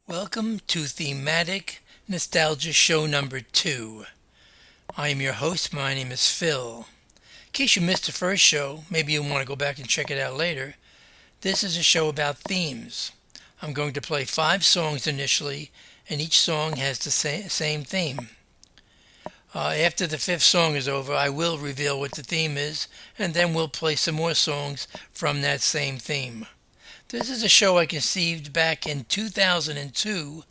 Welcome to Thematic Nostalgia show number 2. I am your host. My name is Phil. In case you missed the first show, maybe you'll want to go back and check it out later. This is a show about themes. I'm going to play 5 songs initially, and each song has the same theme. After the 5th song is over, I will reveal what the theme is, and then we'll play some more songs from that same theme. This is a show I conceived back in 2002,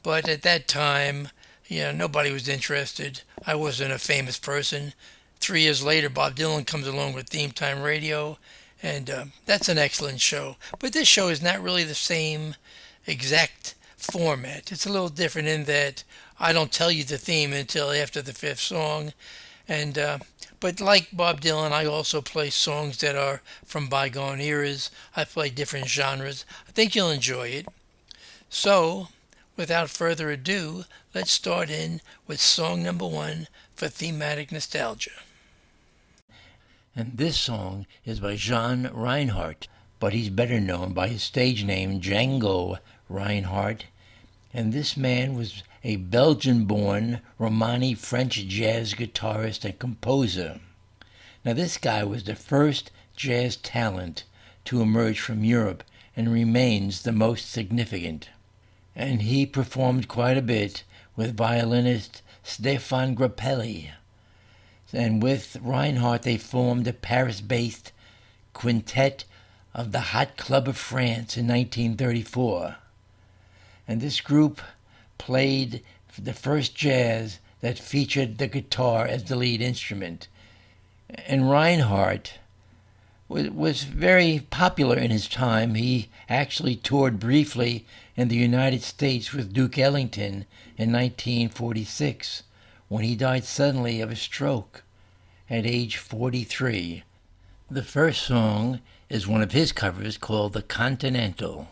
but at that time, nobody was interested. I wasn't a famous person. 3 years later, Bob Dylan comes along with Theme Time Radio, and that's an excellent show. But this show is not really the same exact format. It's a little different in that I don't tell you the theme until after the 5th song, and but like Bob Dylan, I also play songs that are from bygone eras. I play different genres. I think you'll enjoy it. So, without further ado, let's start in with song number 1 for Thematic Nostalgia. And this song is by Jan Reinhardt, but he's better known by his stage name Django Reinhardt. And this man was a Belgian-born Romani French jazz guitarist and composer. Now this guy was the first jazz talent to emerge from Europe and remains the most significant. And he performed quite a bit with violinist Stéphane Grappelli. And with Reinhardt they formed a Paris-based quintet of the Hot Club of France in 1934. And this group played the first jazz that featured the guitar as the lead instrument. And Reinhardt was very popular in his time. He actually toured briefly in the United States with Duke Ellington in 1946, when he died suddenly of a stroke at age 43. The first song is one of his covers called The Continental.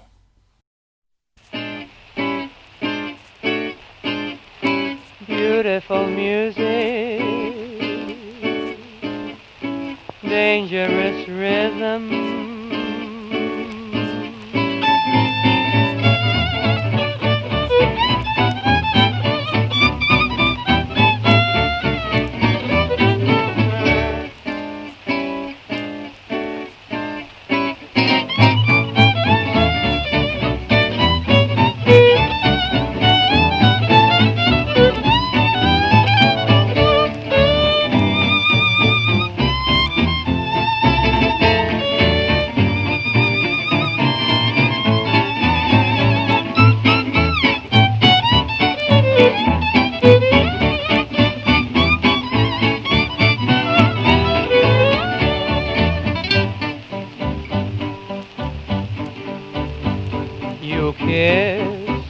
Beautiful music, dangerous rhythm. You kiss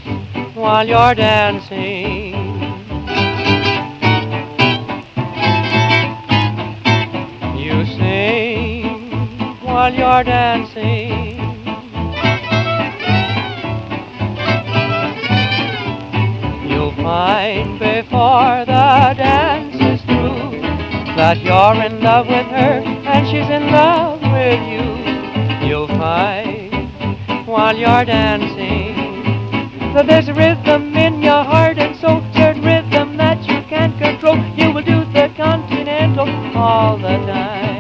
while you're dancing. You sing while you're dancing. You'll find before the dance is through that you're in love with her and she's in love with you. You'll find while you're dancing that there's a rhythm in your heart, and so certain rhythm that you can't control. You will do the continental all the time.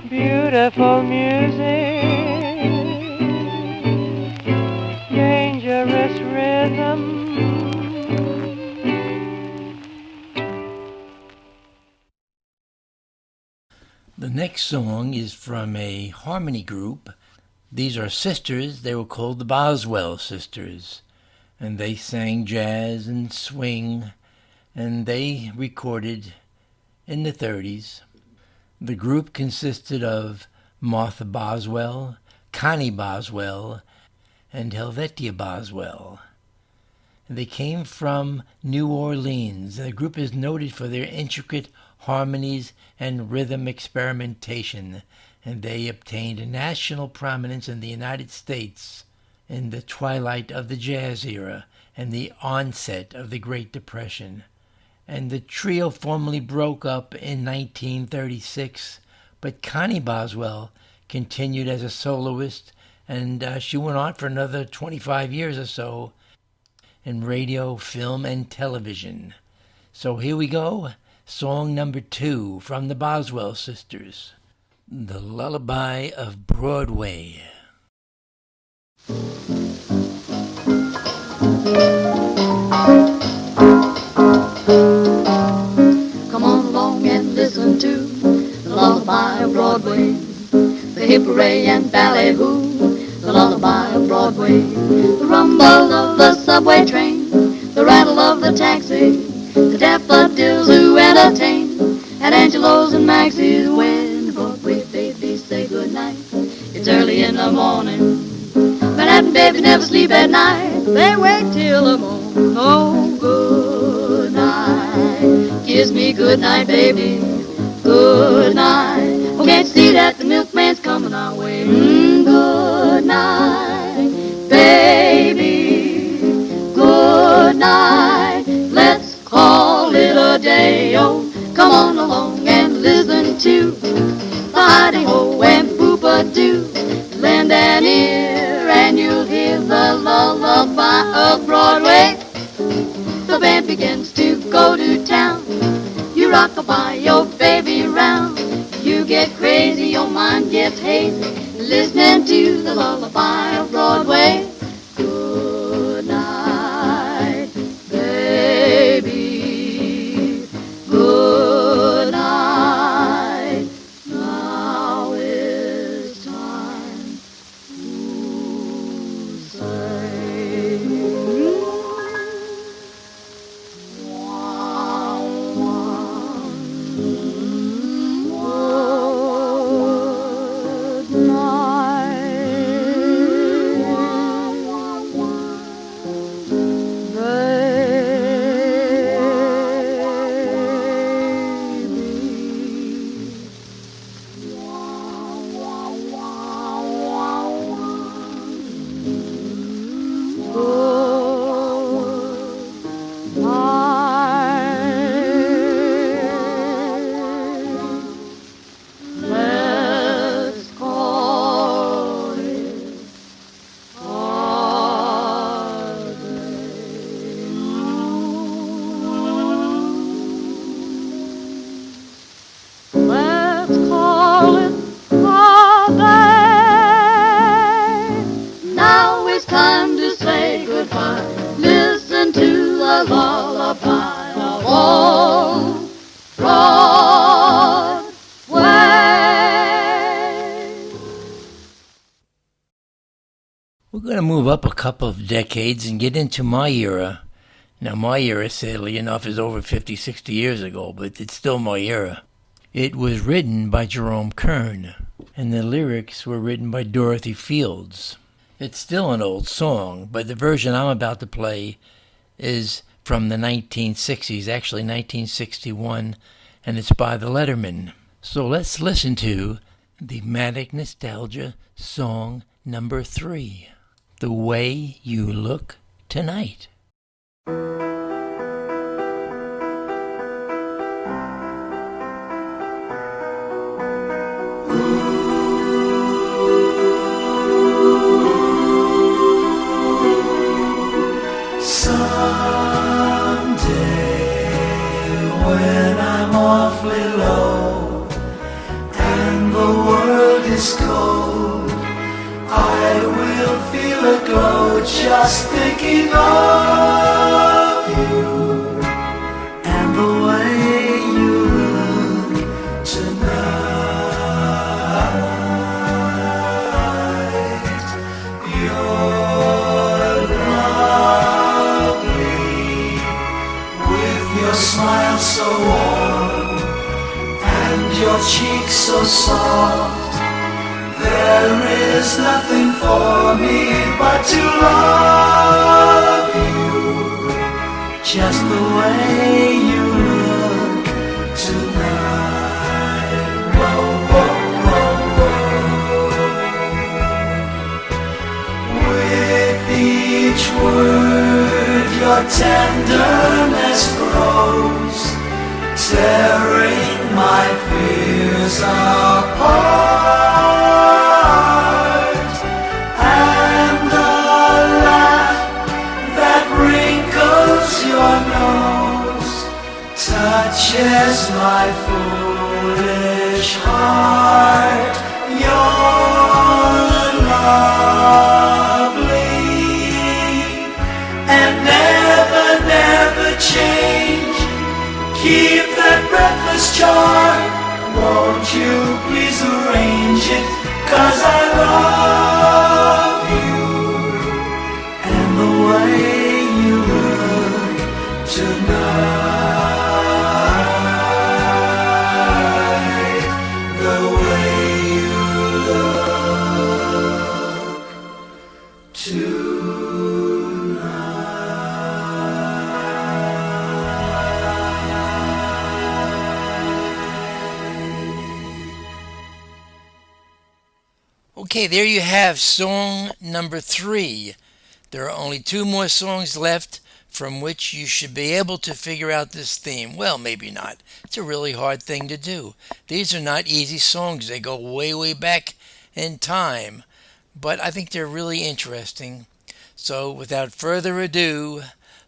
Beautiful music, dangerous rhythm. The next song is from a harmony group. These are sisters. They were called the Boswell Sisters. And they sang jazz and swing and they recorded in the 30s. The group consisted of Martha Boswell, Connie Boswell, and Helvetia Boswell. They came from New Orleans. The group is noted for their intricate harmonies and rhythm experimentation, and they obtained national prominence in the United States in the twilight of the jazz era and the onset of the Great Depression. And the trio formally broke up in 1936, but Connie Boswell continued as a soloist, and she went on for another 25 years or so in radio, film, and television. So here we go, song number 2 from the Boswell sisters, The Lullaby of Broadway. Come on along and listen to the lullaby of Broadway, the hip hooray and ballyhoo, the lullaby of Broadway, the rumble of the subway train, the rattle of the taxi, the daffodils who entertain at Angelo's and Maxie's when the Broadway babies say goodnight. It's early in the morning, Manhattan babies never sleep at night. They wait till the morning. Oh, good night. Kiss me good night, baby. Good night. Oh, can't you see that the milkman's coming our way? Good night, baby. Good night. Let's call it a day. Oh, come on along and listen to the hidey-ho and booba-doo. Lend an ear and you'll hear the lullaby of Broadway. The band begins to go to town. You rock-a-bye your baby round. You get crazy, your mind gets hazy, listening to the lullaby of Broadway. Good night, baby. Good night. Now is time to say We're going to move up a couple of decades and get into my era. Now, my era, sadly enough, is over 50, 60 years ago, but it's still my era. It was written by Jerome Kern, and the lyrics were written by Dorothy Fields. It's still an old song, but the version I'm about to play is from the 1960s, actually 1961, and it's by the Lettermen. So let's listen to Thematic Nostalgia song number 3, The Way You Look Tonight. When I'm awfully low and the world is cold, I will feel a glow just thinking of you and the way you look tonight. You're lovely with your your smile so warm and your cheeks so soft. There is nothing for me but to love you just the way you look tonight. Whoa, whoa, whoa, whoa. With each word your tenderness grows, tearing my fears apart. And the laugh that wrinkles your nose touches my foolish heart. You're lovely and never, never change. Keep that breathless charm. Won't you please arrange it? 'Cause I love you and the way you look tonight. The way you look Okay, there you have song number 3. There are only 2 more songs left from which you should be able to figure out this theme. Well, maybe not. It's a really hard thing to do. These are not easy songs. They go way, way back in time. But I think they're really interesting. So without further ado,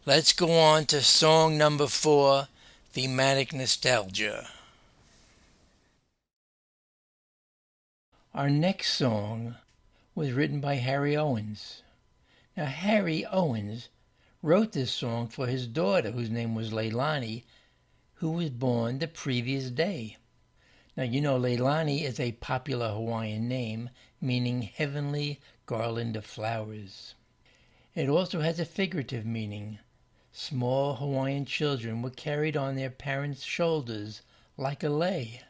let's go on to song number 4, Thematic Nostalgia. Our next song was written by Harry Owens. Now, Harry Owens wrote this song for his daughter, whose name was Leilani, who was born the previous day. Now, you know Leilani is a popular Hawaiian name meaning heavenly garland of flowers. It also has a figurative meaning. Small Hawaiian children were carried on their parents' shoulders like a lei,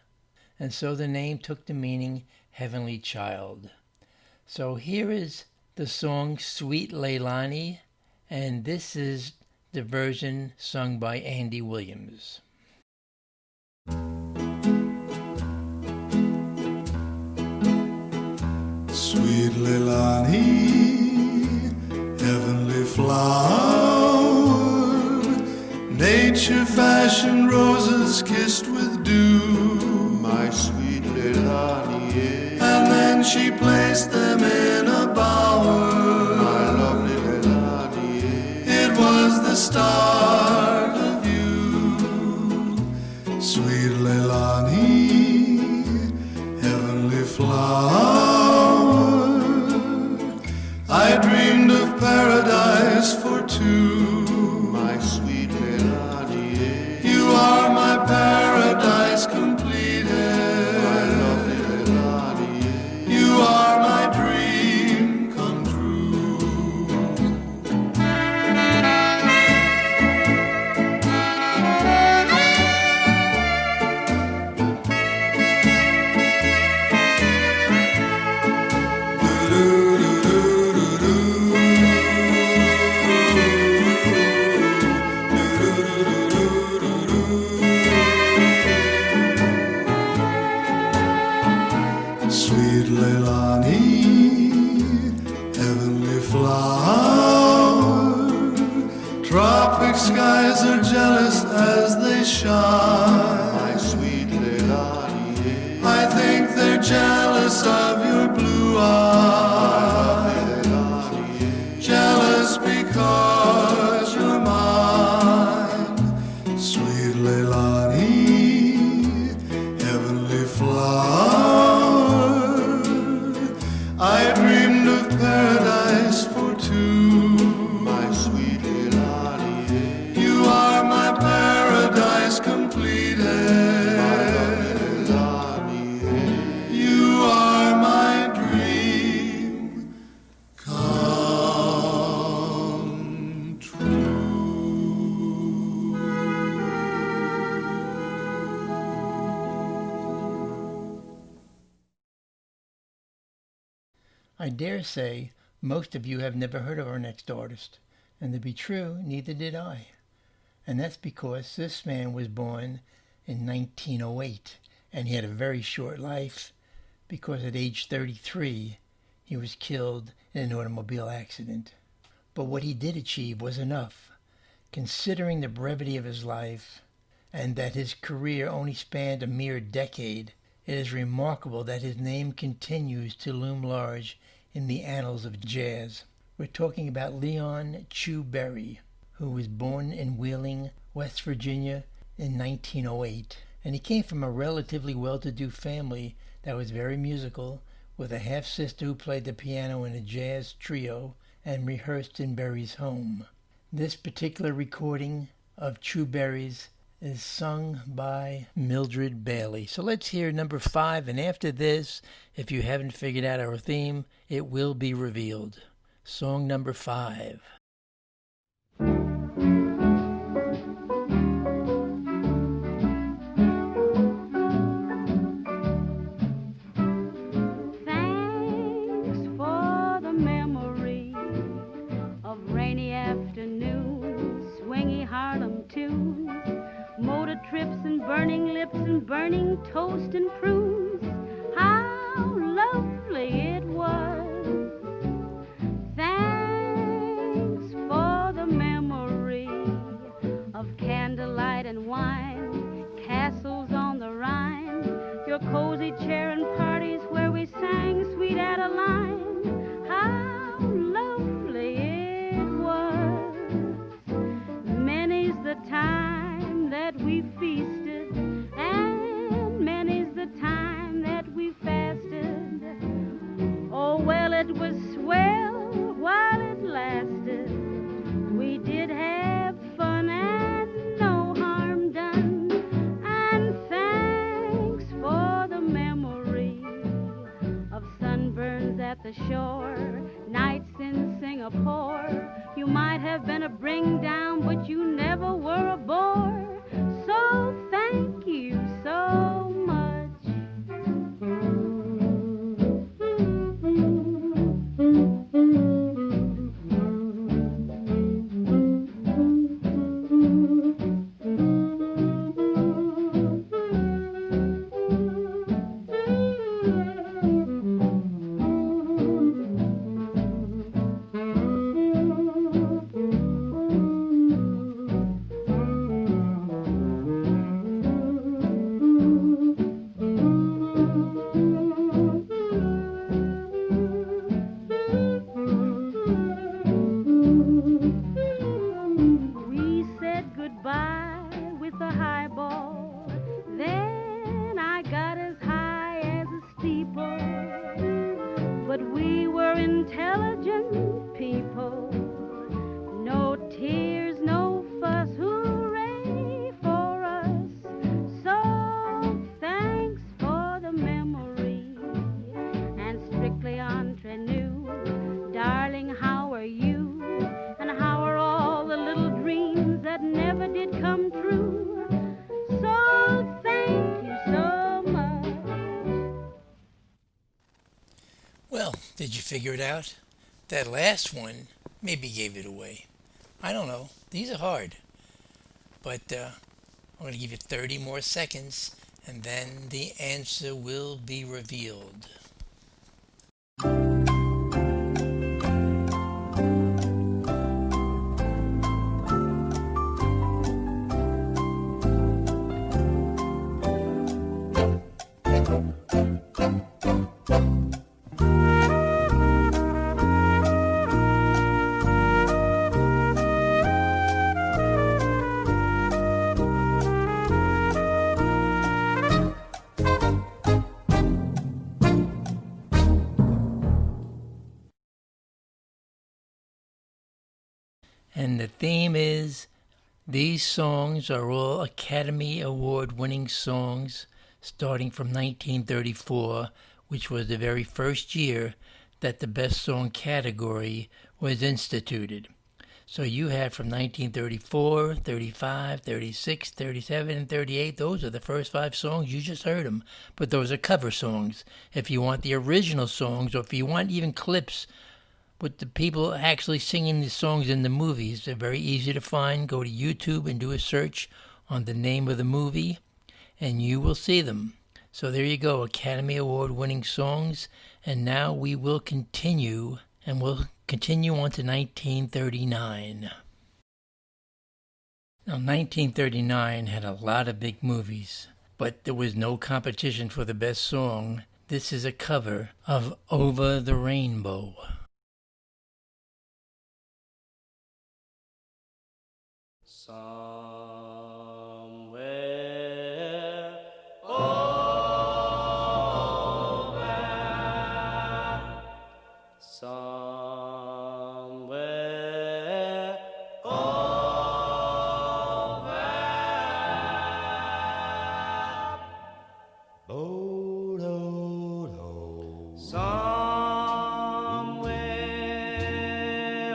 and so the name took the meaning heavenly child. So here is the song Sweet Leilani, and this is the version sung by Andy Williams. Sweet Leilani, heavenly flower, nature fashioned roses kissed with dew. My sweet Leilani, and then she placed them in a bower. My lovely Leilani, it was the start of you. Sweet Leilani, heavenly flower, I dreamed of paradise for two. My sweet Leilani, you are my paradise completed. My lovely Leilani, you are my dream come true. Sweet Leilani, heavenly flower, tropic skies are jealous as they shine. My sweet Leilani, I think they're jealous of your blue eyes. Jealous because you're mine. Sweet Leilani, heavenly flower, I dreamed of paradise for two. My sweet Leilani, you are my paradise completed. My Leilani, you are my dream come true. I dare say most of you have never heard of our next artist, and to be true, neither did I. And that's because this man was born in 1908, and he had a very short life because at age 33, he was killed in an automobile accident. But what he did achieve was enough. Considering the brevity of his life and that his career only spanned a mere decade, it is remarkable that his name continues to loom large in the annals of jazz. We're talking about Leon Chu Berry, who was born in Wheeling, West Virginia in 1908. And he came from a relatively well-to-do family that was very musical, with a half-sister who played the piano in a jazz trio and rehearsed in Berry's home. This particular recording of Chu Berry's is sung by Mildred Bailey. So let's hear number 5, and after this, if you haven't figured out our theme, it will be revealed. Song number 5. Trips and burning lips and burning toast and prunes. How lovely it was. Thanks for the memory of candlelight and wine, castles on the Rhine, your cozy chair and parties where we sang Sweet Adeline. How lovely it was. Many's the time that we feasted, and many's the time that we fasted. Oh, well, it was swell while it lasted. We did have fun and no harm done. And thanks for the memory of sunburns at the shore, nights in Singapore. You might have been a bring down, but you never were a bore. So thank you so much. Well, did you figure it out? That last one maybe gave it away. I don't know. These are hard. But I'm going to give you 30 more seconds, and then the answer will be revealed. And the theme is, these songs are all Academy Award winning songs starting from 1934, which was the very first year that the Best Song category was instituted. So you had from 1934, 35, 36, 37, and 38. Those are the first 5 songs. You just heard them. But those are cover songs. If you want the original songs, or if you want even clips with the people actually singing the songs in the movies, they're very easy to find. Go to YouTube and do a search on the name of the movie, and you will see them. So there you go, Academy Award winning songs. And now we will continue, and we'll continue on to 1939. Now, 1939 had a lot of big movies, but there was no competition for the best song. This is a cover of Over the Rainbow. Somewhere somewhere over oh, no, no. Somewhere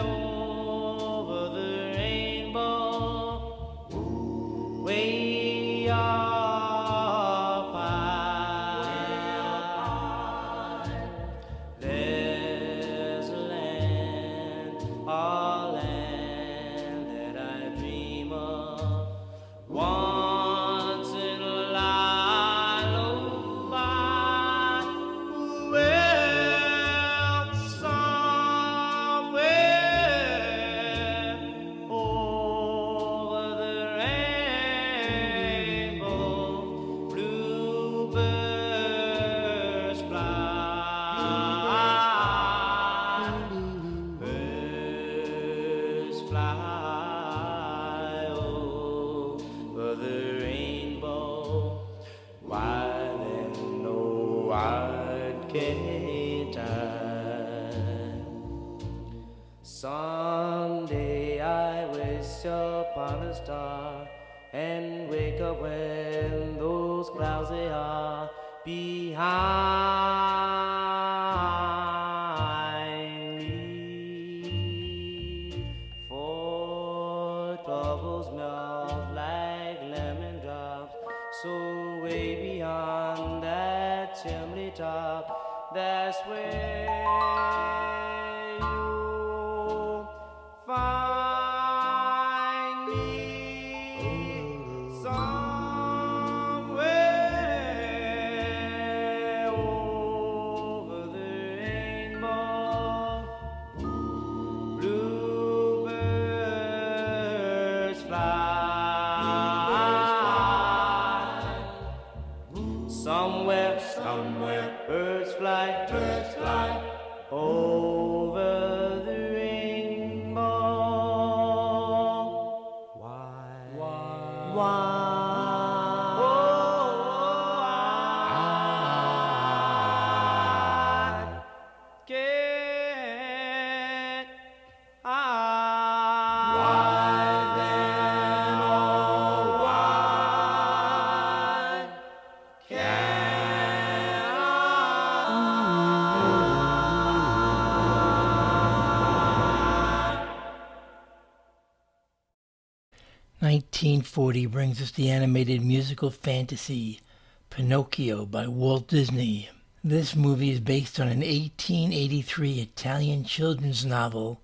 over the rainbow, way up high, there's a land, a land that I dream of. Once in a lullaby, well, somewhere over the rainbow, bluebirds fly, birds fly over the rainbow, while in no white can't I. Someday I wish upon a star and wake up when those clouds they are behind me. For troubles melt like lemon drops, so way beyond that chimney top, that's where you'll find me. Somewhere over the rainbow, bluebirds fly. Somewhere, birds fly, over the rainbow. Why? Can't I? Why then, oh, why can't I? 1940 brings us the animated musical fantasy Pinocchio by Walt Disney. This movie is based on an 1883 Italian children's novel,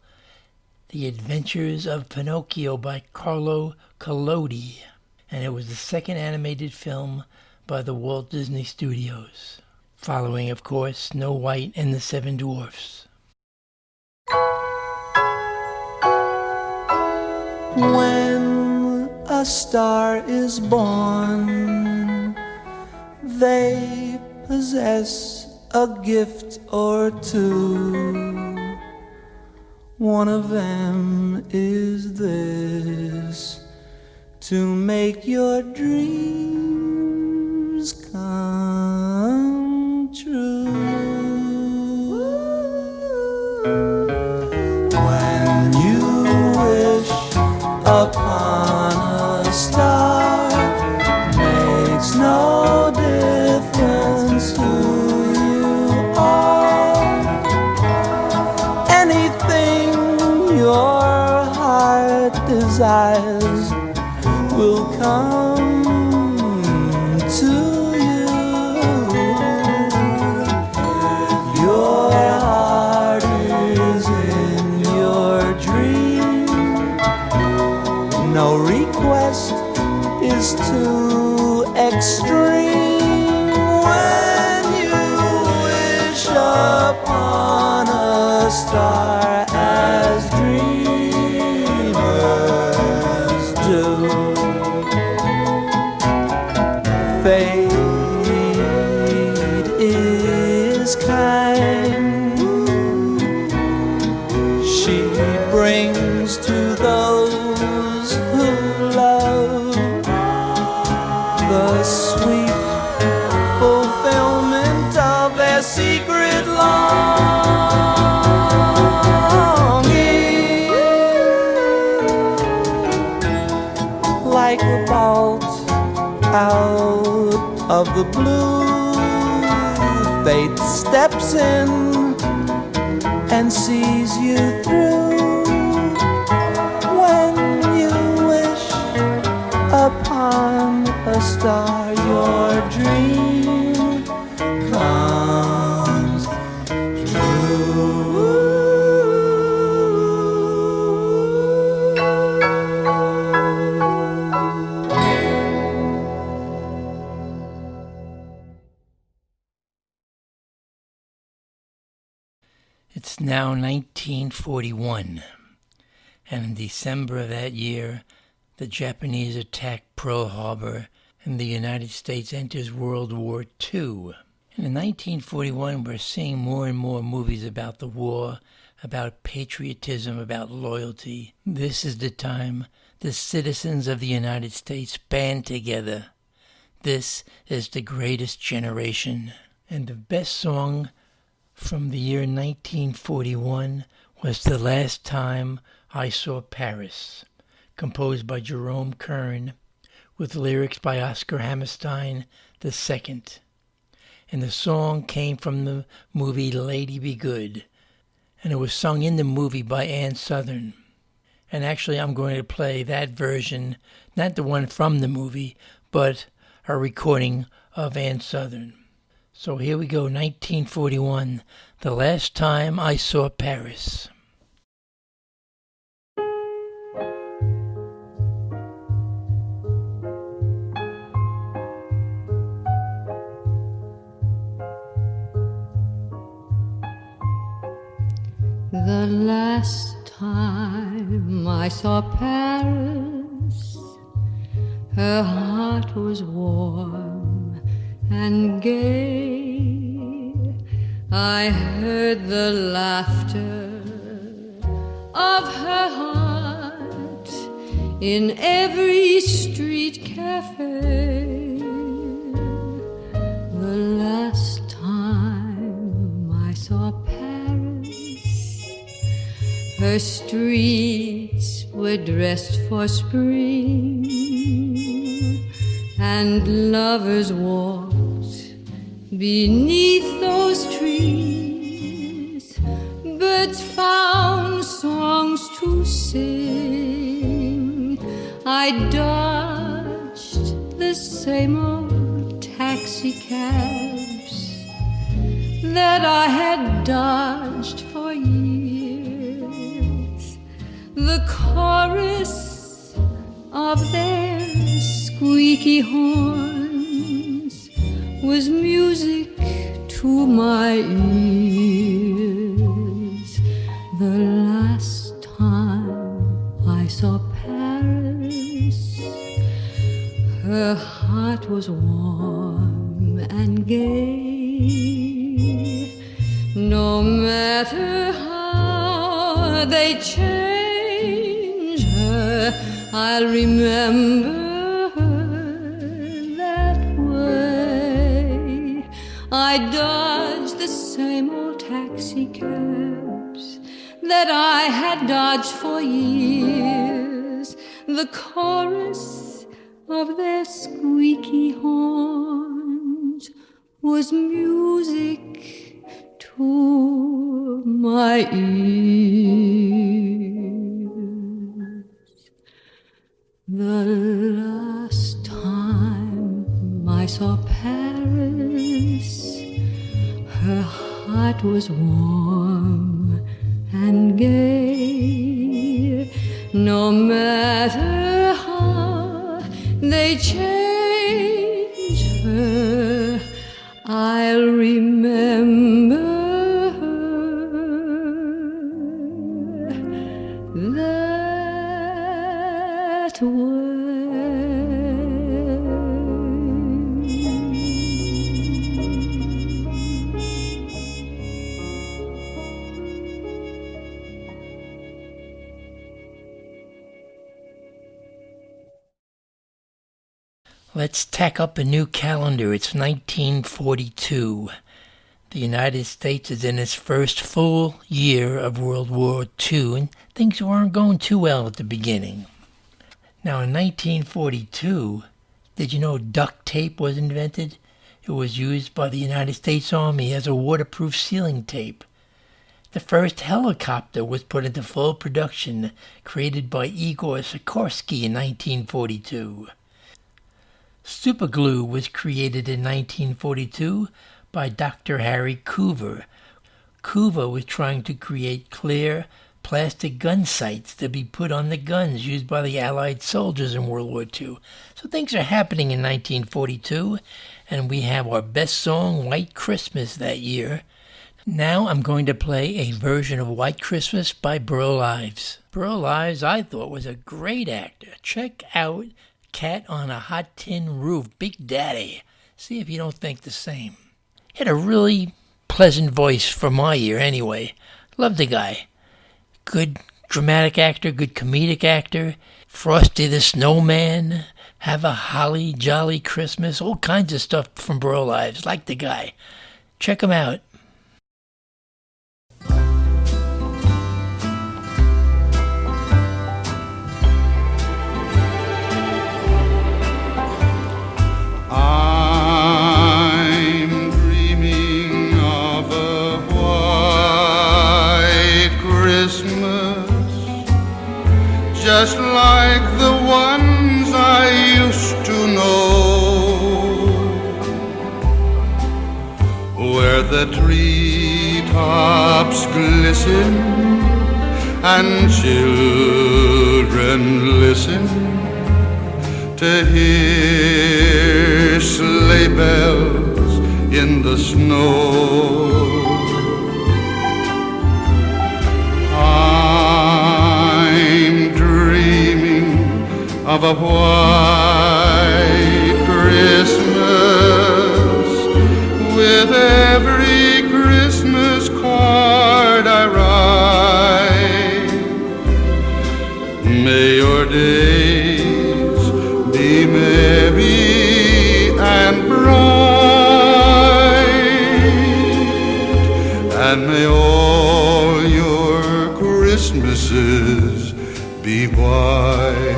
The Adventures of Pinocchio by Carlo Collodi, and it was the second animated film by the Walt Disney Studios, following, of course, Snow White and the Seven Dwarfs. When a star is born, they possess a gift or two. One of them is this: to make your dreams come true. When you wish upon a star, makes no difference who you are. Anything your heart is too extreme when you wish upon a star as dreamers do. Fate is kind. She brings to those who love the sweet fulfillment of their secret longing. Like a bolt out of the blue, fate steps in and sees you through. When you wish upon a star, your dream comes true. It's now 1941, and in December of that year, the Japanese attack Pearl Harbor and the United States enters World War II. And in 1941, we're seeing more and more movies about the war, about patriotism, about loyalty. This is the time the citizens of the United States band together. This is the greatest generation. And the best song from the year 1941 was The Last Time I Saw Paris, composed by Jerome Kern, with lyrics by Oscar Hammerstein II. And the song came from the movie Lady Be Good, and it was sung in the movie by Ann Sothern. And actually I'm going to play that version, not the one from the movie, but a recording of Ann Sothern. So here we go, 1941, The Last Time I Saw Paris. The last time I saw Paris, her heart was warm and gay. I heard the laughter of her heart in every street cafe. The last time I saw Paris, her streets were dressed for spring, and lovers walked beneath those trees. Birds found songs to sing. I dodged the same old taxi cabs that I had dodged for years. The chorus of their squeaky horns was music to my ears. The last time I saw Paris, her heart was warm and gay. No matter how they change her, I'll remember her that way. I dodged the same old taxi cabs that I had dodged for years. The chorus of their squeaky horns was music to my ears. The last time I saw Paris, her heart was warm and gay. No matter how they change her, I'll remember her that way. Let's tack up a new calendar. It's 1942. The United States is in its first full year of World War II, and things weren't going too well at the beginning. Now, in 1942, did you know duct tape was invented? It was used by the United States Army as a waterproof ceiling tape. The first helicopter was put into full production, created by Igor Sikorsky in 1942. Superglue was created in 1942 by Dr. Harry Coover. Coover was trying to create clear plastic gun sights to be put on the guns used by the Allied soldiers in World War II. So things are happening in 1942, and we have our best song, White Christmas, that year. Now I'm going to play a version of White Christmas by Burl Ives. Burl Ives, I thought, was a great actor. Check out Cat on a Hot Tin Roof, Big Daddy. See if you don't think the same. He had a really pleasant voice for my ear anyway. Loved the guy. Good dramatic actor, good comedic actor. Frosty the Snowman, Have a Holly Jolly Christmas, all kinds of stuff from Burl Ives. Like the guy. Check him out. I'm dreaming of a white Christmas, just like the ones I used to know, where the treetops glisten and children listen to hear sleigh bells in the snow. I'm dreaming of a white Christmas, with every Christmas card I write. May your days be merry and bright, and may all your Christmases be white.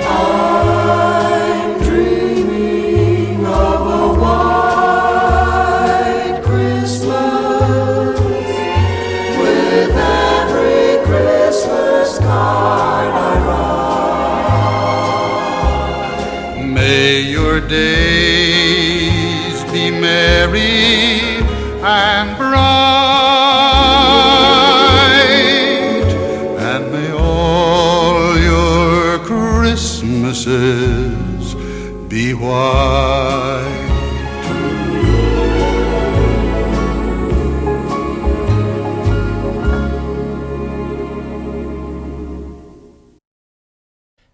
I'm dreaming of a white Christmas, with every Christmas card I write. May your days be merry and bright, and may all your Christmases be white.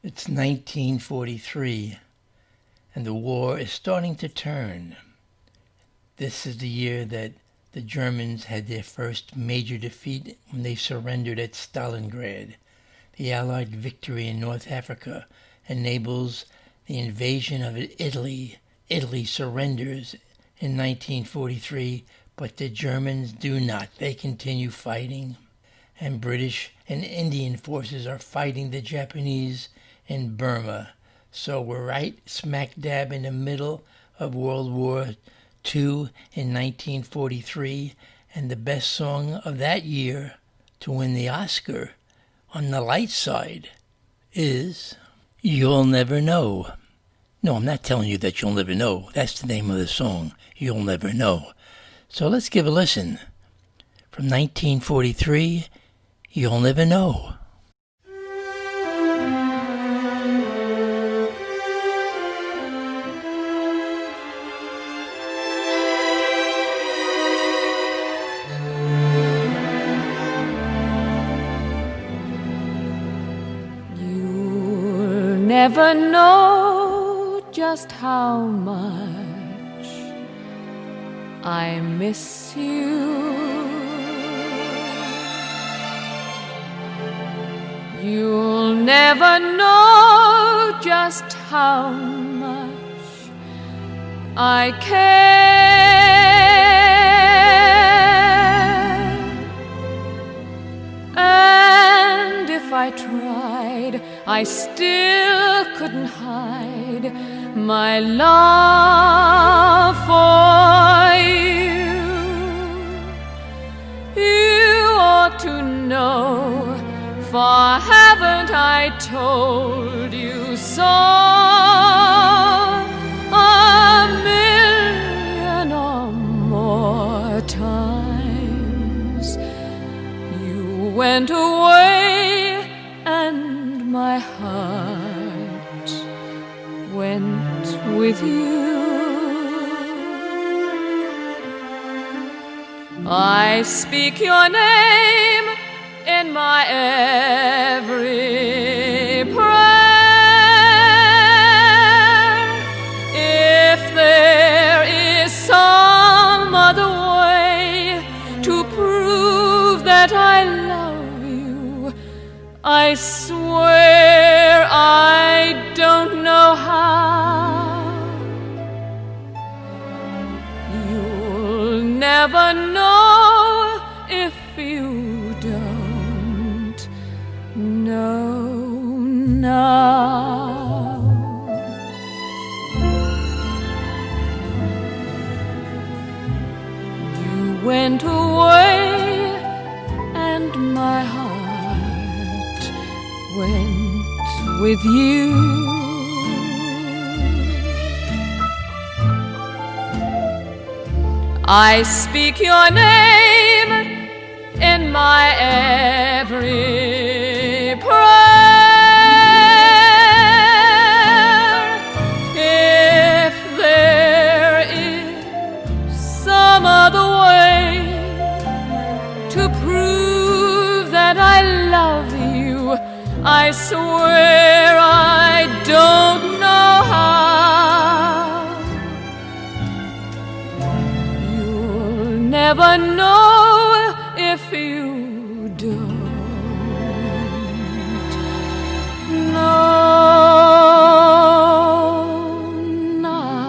It's 1943, and the war is starting to turn. This is the year that the Germans had their first major defeat when they surrendered at Stalingrad. The Allied victory in North Africa enables the invasion of Italy. Italy surrenders in 1943, but the Germans do not. They continue fighting, and British and Indian forces are fighting the Japanese in Burma. So we're right smack dab in the middle of World War II in 1943, and the best song of that year to win the Oscar on the light side is You'll Never Know. No, I'm not telling you that you'll never know. That's the name of the song, You'll Never Know. So let's give a listen. From 1943, You'll Never Know. never know just how much I miss you. You'll never know just how much I care. And if I tried, I still couldn't hide my love for you. You ought to know, for haven't I told you so a million or more times? You went away and my heart went with you. I speak your name in my every prayer. If there is some other way to prove that I love you, I swear I don't know how. You'll never know if you don't know now. You went away and my heart went with you. I speak your name in my every prayer. If there is some other way to prove that I love you, I swear I don't know how. You'll never know if you don't know now.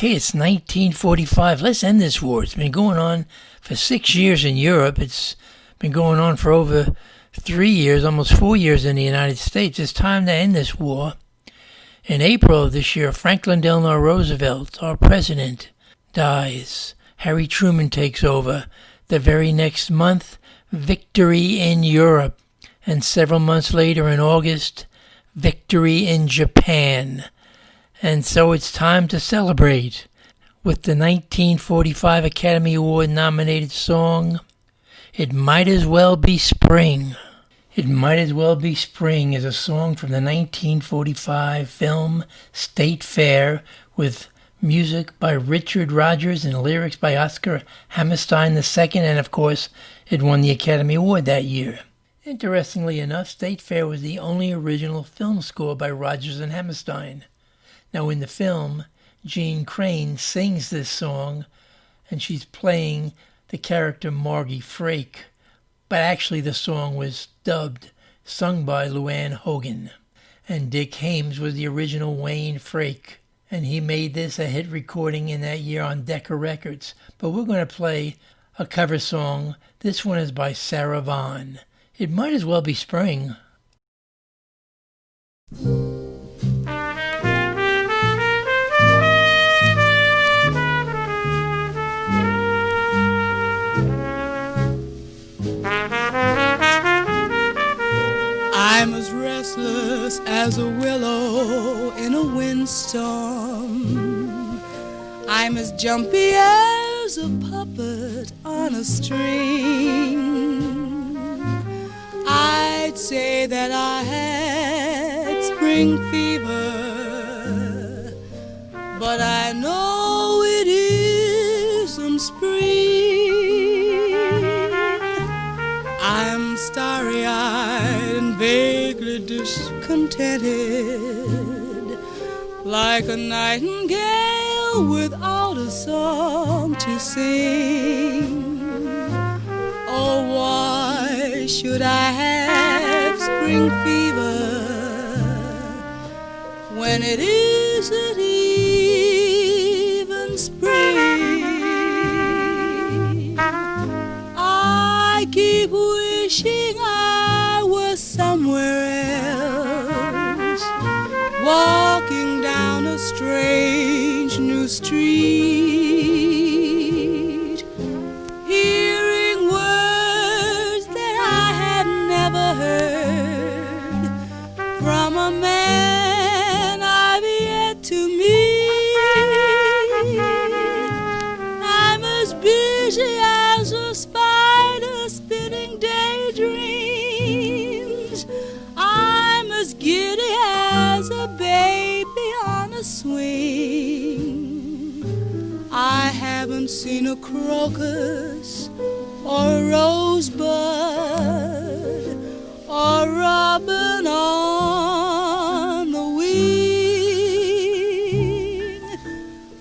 Okay, it's 1945. Let's end this war. It's been going on for 6 years in Europe. It's been going on for over 3 years, almost 4 years in the United States. It's time to end this war. In April of this year, Franklin Delano Roosevelt, our president, dies. Harry Truman takes over. The very next month, victory in Europe. And several months later, in August, victory in Japan. And so it's time to celebrate with the 1945 Academy Award nominated song, It Might As Well Be Spring. It Might As Well Be Spring is a song from the 1945 film State Fair with music by Richard Rodgers and lyrics by Oscar Hammerstein II, and of course it won the Academy Award that year. Interestingly enough, State Fair was the only original film score by Rodgers and Hammerstein. Now in the film, Jean Crane sings this song, and she's playing the character Margie Frake. But actually the song was dubbed, sung by Luann Hogan. And Dick Haymes was the original Wayne Frake. And he made this a hit recording in that year on Decca Records. But we're going to play a cover song. This one is by Sarah Vaughan. It Might As Well Be Spring. I'm as restless as a willow in a windstorm. I'm as jumpy as a puppet on a string. I'd say that I had spring fever, but I know it isn't spring. I'm starry-eyed and vaguely discontented, like a nightingale without a song to sing. Oh, why should I have spring fever when it isn't even spring? I keep wishing I was somewhere else, walking down a strange new street, hearing words that I had never heard from a man I've yet to meet. I'm as busy as a spider spinning daydreams. I'm as giddy as a baby on a swing. I haven't seen a crocus or a rosebud or a robin on the wing,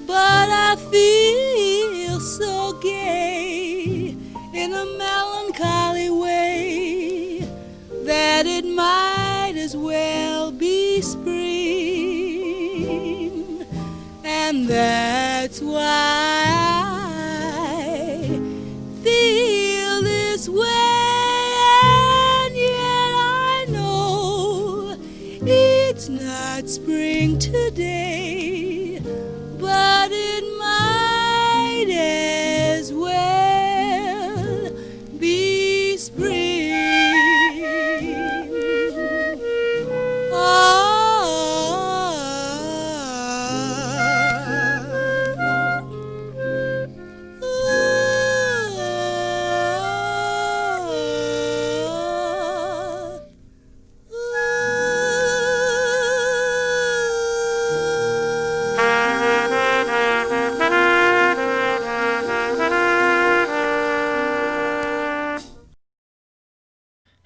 but I feel so gay in a melancholy way that it might as well be spring. And that's why I feel this way, and yet I know it's not spring today, but it might as well be spring.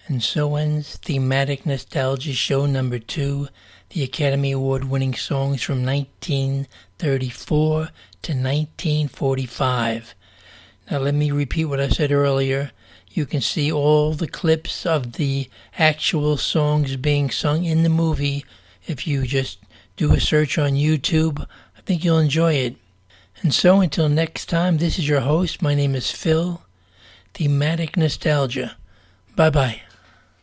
And so ends Thematic Nostalgia Show number 2, the Academy Award-winning songs from 1934 to 1945. Now let me repeat what I said earlier. You can see all the clips of the actual songs being sung in the movie if you just do a search on YouTube. I think you'll enjoy it. And so until next time, this is your host. My name is Phil. Thematic Nostalgia. Bye-bye.